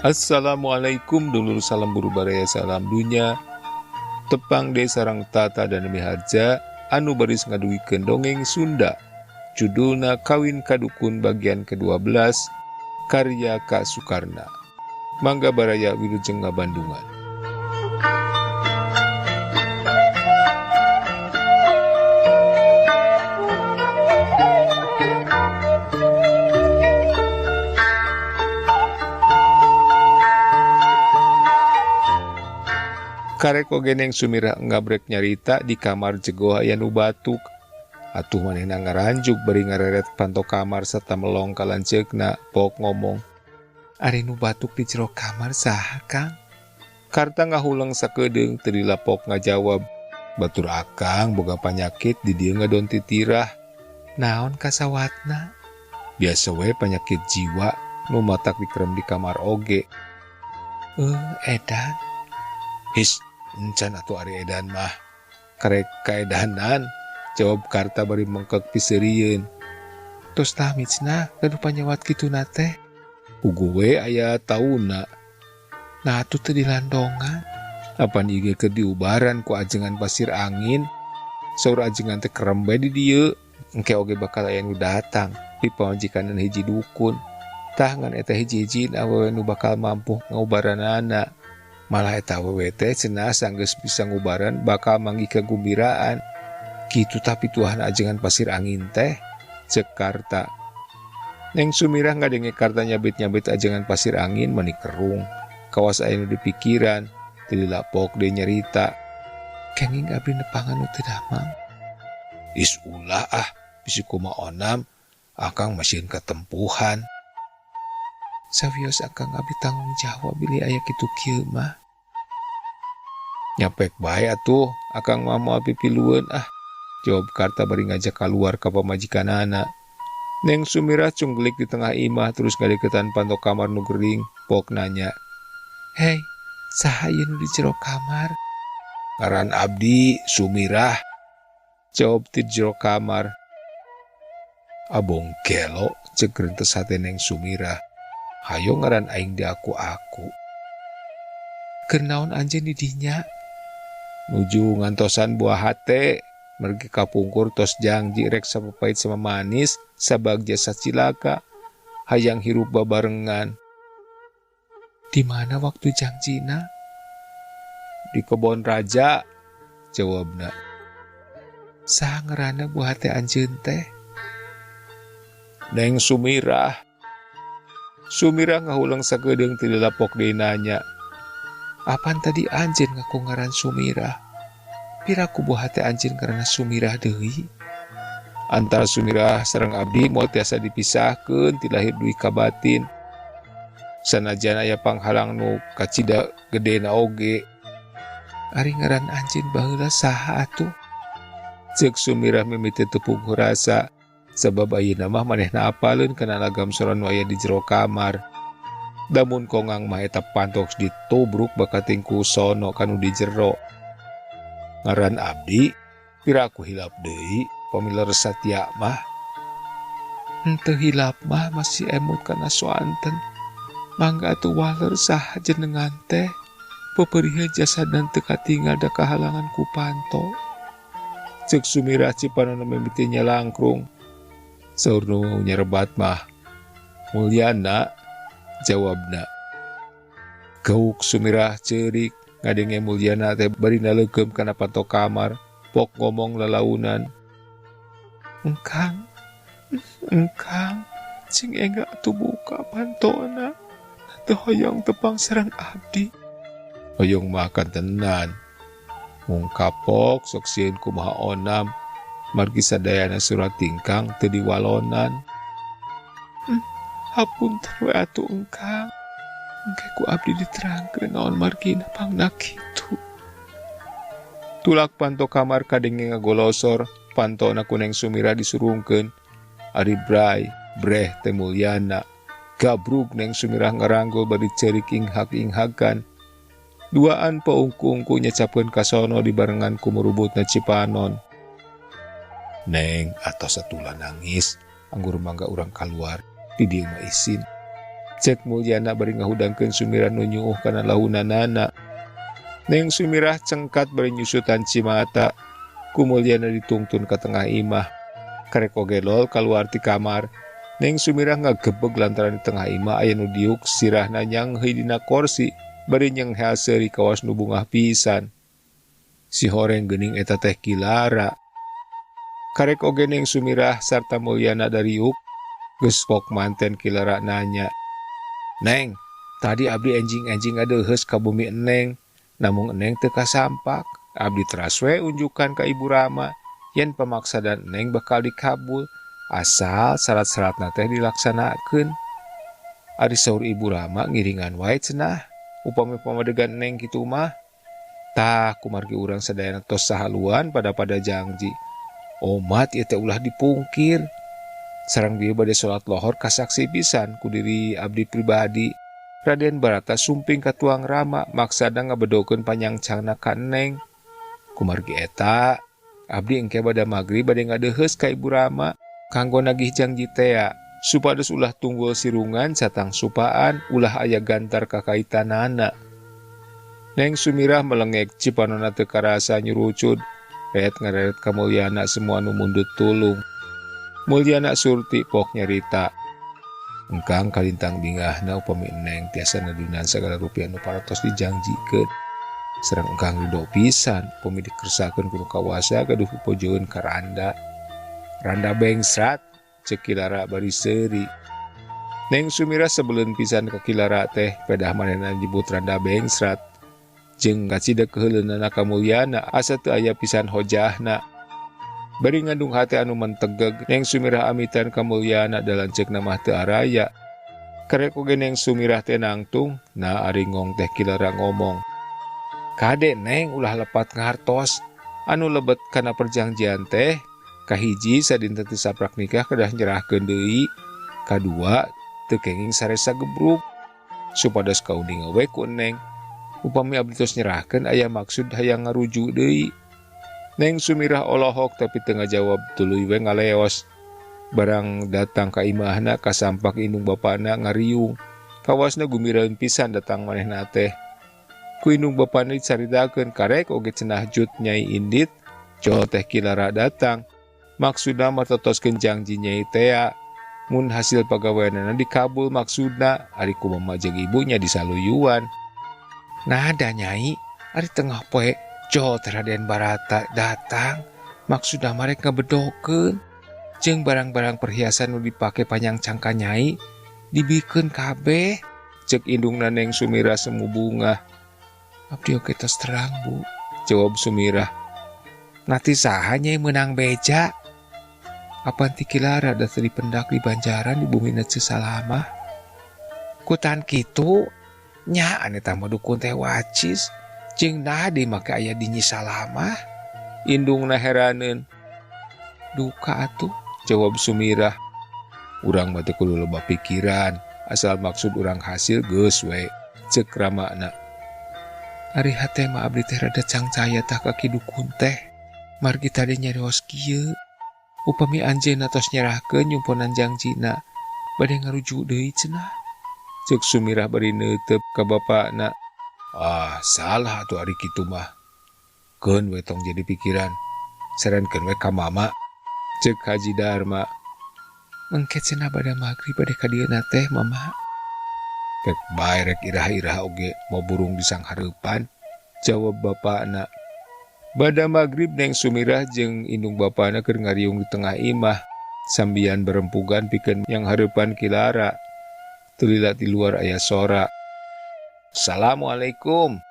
Assalamualaikum dulur salam burubarea salam dunya. Tepang deh sarang tata dan miharja anu baris ngaduikeun dongeng Sunda. Judulna Kawin Kadukun bagian ke-12 karya Kak Sukarna. Mangga baraya wilujeng ngabandungan. Karek oge Neng Sumirah ngabrek nyarita di kamar jegoh aya nu batuk. Atuh manehna ngaranjuk bari ngareret panto kamar serta melong ka lanceukna pok ngomong, "Ari nu batuk di jero kamar saha, Kang?" Karta ngahuleng sakedeung teu dilapok ngajawab, "Batur akang boga panyakit di dieu ngadon titirah." "Naon kasawatna?" "Biasa we panyakit jiwa nu matak dikerem di kamar oge." Edan." "His, encan atuh ari edan mah. Karek kaedanan," jawab Karta bari mengkek piseurieun. "Tos tamicna gaduh panyawat kituna teh?" "Puguh we aya tauna." "Nah atuh teu dilandongan." "Apan ieu keur diubaran ku ajengan pasir angin. Saur ajengan teh kerem bae di dieu, engke oge bakal aya nu datang di pamajikanan hiji dukun. Tah ngan eta hiji-hijin awewe nu bakal mampu ngaubaranana. Malah eta awewe teh cenah sanggeus bisa ngubaran bakal manggi kagembiraan. Kitu tapi Tuhan ajengan pasir angin teh," cek Karta. Neng Sumirah ngadenge Karta nyabit-nyabit ajengan pasir angin mani kerung. Kawas aya nu dipikiran, teu dilapok deui nyarita. "Kenging abdi nepangan nu teu damang." "Is ulah ah, bisi kumaha onam, akang masieun katempuhan." "Sawios akang abdi tanggung jawab bilih aya kitu kieu mah." "Nyapek bae atuh, akang mah moal pipilueun ah," jawab Karta bari ngajak kaluar ka pamajikanana. Neng Sumirah cunggelik di tengah imah terus ngadeukeutan panto kamar nu gering, pok nanya, "Hei, saha ieu nu di jero kamar?" "Ngaran abdi Sumirah," jawab ti jero kamar. "Abong gelo," cek reuntes hate Neng Sumirah. "Hayo ngaran aing di aku-aku." "Keur naon anjeun di dinya?" "Nuju ngantosan buah hate, mergi kapungkur tos janji rek sapapait sama manis sabagja sacilaka, hayang hirup babarengan." "Di mana waktu janjina?" "Di kebon raja," jawabna. "Saha ngaranna buah hate anjeun teh?" "Neng Sumirah." Sumirah ngahuleng sakedeung teu dilapok deui nanya, "Apan tadi anjeun ngaku ngaran Sumirah? Piraku buah hate anjeun ngaranna Sumirah deui?" "Antara Sumirah sareng abdi moal tiasa dipisahkeun ti lahir duwi ka batin. Sanajan aya panghalang nu kacida gedena oge." "Ari ngaran anjeun baheula saha atuh?" Cek Sumirah mimiti tepung rasa, sabab ayeuna mah manehna apaleun kana lagam sora nu aya di jero kamar. Damun kongang mah eta pantos ditubruk bakating ku sono kanu di jero. "Ngaran abdi piraku hilap deui, pamiler satia mah." "Henteu hilap mah masih emut kana soanten. Mangga atuh waler saha jenengan teh, papeureum jasadan teu katinggal da kahalangan ku panto." Cek Sumirah cipanana mimiti nyalangkrung. Saur nu nyerebat mah, "Mulyana," jawabna. Gauk Sumirah ceurik ngadenge Mulyana teh bari naleukeum kana panto kamar, pok ngomong lalaunan, "Engkang, cing engga atuh buka pantona, teu hoyong tepang sareng abdi." "Hoyong mah kan tenan. Mung kapok sok sieun kumaha onam, margi sadayana surat tingkang teu diwalonan." "Hapunten we atuh engkang, engke ku abdi diterangkeun naon margina pangna kitu." Tulak panto kamar kadenge ngagolosor, pantona ku Neng Sumirah disurungkeun. Ari bray, breh teh Mulyana. Gabruk Neng Sumirah ngaranggul bari ceurik inghak-inghakan. Duaan paungku-ungku nyecapkeun ka sono dibarengan ku murubutna Cipanon. "Neng, atos atulah nangis, anggur mangga urang kaluar, di dieu mah isin," Cek Mulyana bari ngahudangkeun Sumirah nu nyuuh kana lahunanana. Neng Sumirah cengkat bari nyusutan cimata. Ku Mulyana ditungtun ka tengah imah. Karek oge lol kaluar ti kamar. Neng Sumirah ngagebeg lantaran di tengah imah aya nu diuk sirahna nyangheuy dina kursi bari nyenghel seuri kawas nu bungah pisan. Si horeng geuning eta teh Kilara. Karek oge Neng Sumirah sarta Mulyana dariuk geus pok manten Kilara nanya, "Neng, tadi abdi enjing-enjing ngadeuheus ka bumi Eneng, namung Eneng teu kasampak. Abdi teras we unjukan ka Ibu Rama yen pamaksadan Eneng bakal dikabul asal syarat-syaratna teh dilaksanakeun." Ari saur Ibu Rama ngiringan wae cenah, upami pamadegan Eneng kitu mah. Tah kumargi urang sadayana tos sahaluan pada janji. Omat ieu teh ulah dipungkir. Sareng dieu bade salat lohor kasaksi pisan ku diri abdi pribadi. Raden Barata sumping ka tuang Rama maksana ngabedokeun panyangcangna ka Eneng. Kumargi eta, abdi engke bada magrib bade ngadeuheus ka Ibu Rama kanggo nagih janji tea supados ulah tunggul sirungan satang supaan ulah aya gantar kakaitanana. Neng Sumirah melengek cipanonna teu karasa nyurucud, ret ngareret ka Mulyana semua nu mundut tulung. Mulyana surti pok nyarita. Engkang kalintang bingahna upami Eneng tiasa nadunan sagala rupiah nu paratos dijanjikeun. Sareng engkang ridho pisan upami dikersakeun ku kawasa gaduh pupojoeun ka Randa. Randa bengsrat, cek Kilara bari seuri. Neng Sumirah sebeleun pisan ka Kilara teh pedah manehna nyebut Randa bengsrat. Jeung kacidek keheuleunan ka Mulyana asa teu aya pisan hojahna. Bari ngandung hate anu mentegeg Neng Sumirah amitan ka Mulyana dalancekna mah teu araya. Karek oge Neng Sumirah teh nangtung, na ari ngong teh Kilara ngomong, "Kade Neng ulah lepat ngahartos, anu lebet kana perjanjian teh, kahiji sadinten teu saprak nikah kedah nyerahkeun deui, kadua teu kenging saresa gebruk, supados kauding we ku Eneng. Upami abdi tos nyerahkeun aya maksud hayang ngarujuk deui." Neng Sumirah olohok tapi teu ngajawab tuluy we ngaleos. Barang datang ka imahna kasampak indung bapana ngariung. Kawasna gumiraeun pisan datang manehna teh. Ku indung bapana dicaritakeun karek oge cenah Jut Nyai Indit, coho teh Kilara datang. Maksudna martotoskeun janji Nyai tea. Mun hasil pagaweanana dikabul maksudna ari kumaha jeung ibunya disaluyuan. "Nada Nyai, ari tengah poe coho teh Raden Barata datang, maksudna marek ngabedokeun jeung barang-barang perhiasan nu dipake panyangcang ka Nyai dibikeun kabeh," cek indungna Neng Sumirah semu bunga. "Abdi oge tos terang Bu," jawab Sumirah. "Nati saha Nyai meunang beja? Apan ti Kilara da teu dipendak di Banjaran di bumi Nece Salamah? Kutan kitu nya ane tah dukun teh wacis jeung nadi make aya di Nyi Salamah?" Indungna heraneun. "Duka atuh," jawab Sumirah. "Urang mah teu kudu loba pikiran, asal maksud urang hasil geus we," cek Ramana. "Ari hate mah abdi teh rada cangcaya tah ka kidukun teh. Margi tadi nyarios kieu. Upami anjeunna tos nyerahkeun nyumponan janjina, bade ngarujuk deui cenah," cek Sumirah bari neuteub ka bapakna. "Ah, salah atuh ari kitu mah. Keun we tong jadi pikiran. Sarenkeun we ka mama," cek Haji Darma. "Engke cenah bada magrib bade ka dieuna teh mama." "Pek bae rek irah-irah oge mau burung di sanghareupan," jawab bapakna. Bada magrib Neng Sumirah jeung indung bapana keur ngariung di tengah imah sambian berempugan pikeun yang hareupan Kilara. Tulila di luar aya sora. "Assalamualaikum."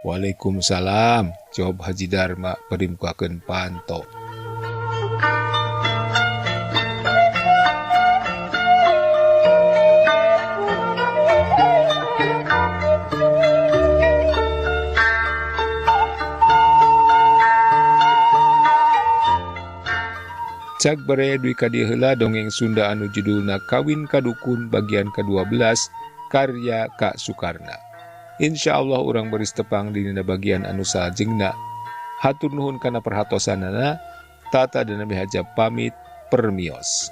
"Waalaikumsalam," jawab Haji Darma bari mukakeun panto. Cak bare dui kadieu heula dongeng Sunda anu judulna Kawin Kadukun bagian ke-12 karya Kak Sukarna. Insyaallah urang beris tepang dina bagian anu salajengna. Hatur nuhun kana perhatosanana. Tata dan Nabi Hajab pamit permios.